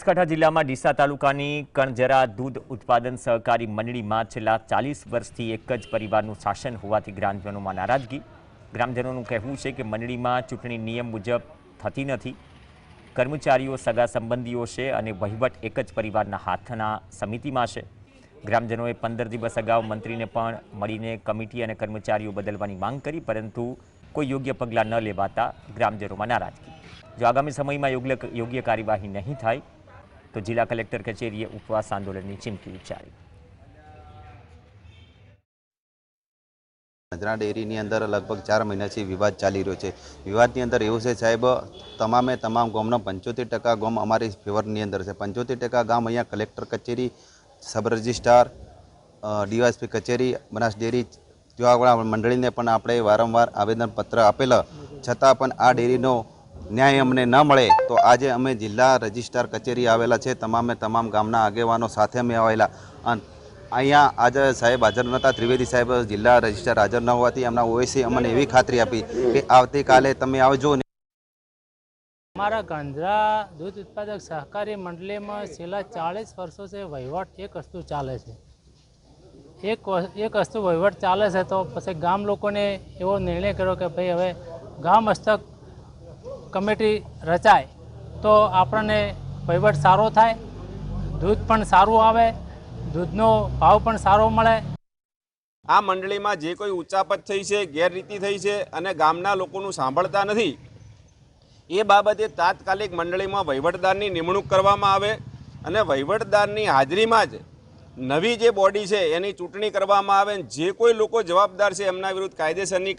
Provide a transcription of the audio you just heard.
બનાસકાંઠા જિલ્લામાં ડીસા તાલુકાની કણજરા દૂધ ઉત્પાદન સહકારી મંડળીમાં છેલ્લા 40 વર્ષથી એક જ પરિવારનું શાસન હોવાથી ગ્રામજનોમાં નારાજગી। ગ્રામજનોનું કહેવું છે કે મંડળીમાં ચૂંટણી નિયમ મુજબ થતી નથી, કર્મચારીઓ સગા સંબંધીઓ છે અને વહીવટ એક જ પરિવારના હાથના સમિતિમાં છે। ગ્રામજનોએ 15 દિવસ અગાઉ મંત્રીને પણ મળીને કમિટી અને કર્મચારીઓ બદલવાની માંગ કરી, પરંતુ કોઈ યોગ્ય પગલાં ન લેવાતા ગ્રામજનોમાં નારાજગી। જો આગામી સમયમાં યોગ્ય કાર્યવાહી નહીં થાય तो जिला कलेक्टर कचेरीए उपवास आंदोलन की चीमकी उच्चारी। कंजरा डेरी अंदर लगभग 4 महीना से विवाद चाली रह्यो छे। विवाद अंदर एवुं छे साहेब, तमामे तमाम गामना 75% गाम अमारी फेवरनी अंदर छे। 75% गाम अहींया कलेक्टर कचेरी, सब रजिस्ट्रार, डीवायएसपी कचेरी, बनास डेरी जेवा मंडळीने पण आपणे वारंवार आवेदनपत्र आपेला छतां पण आ डेरीनो न्याय अमने न मळे तो आज अमे जिला रजिस्ट्रार कचेरी आवेला छे। तमामे तमाम गामना आगेवानो साथे अमे आवेला अहींया आज साहेब हाजर नता। त्रिवेदी साहेब जिला रजिस्ट्रार हाजर न होवाथी एमना ओएसी अमने एवी खातरी आपी के आवतीकाले तमे आवजो। हमारा कंजरा दूध उत्पादक सहकारी मंडली में छेल्ला 40 वर्षों से वहीवट एक वस्तु चाले छे। एक वस्तु वहीवट चाले छे तो पछी गाम लोकोने एवो निर्णय कर्यो के भाई हवे गाम मस्तक कमिटी रचाय तो आपणे वहीवट सारो थाय, दूध पण सारू आवे, दूधनो भाव पण सारो मळे। आ मंडली में जे कोई उच्चापत थई छे, गैररीति थई छे अने गामना लोकोनुं सांभळता नथी, ए बाबते तात्कालिक मंडली में वहीवटदारनी निमणूक करवामां आवे अने वहीवटदारनी हाजरीमां ज नवी जे बॉडी छे एनी चूंटणी करवामां आवे। जे कोई लोको जवाबदार छे एमना विरुद्ध कायदेसरनी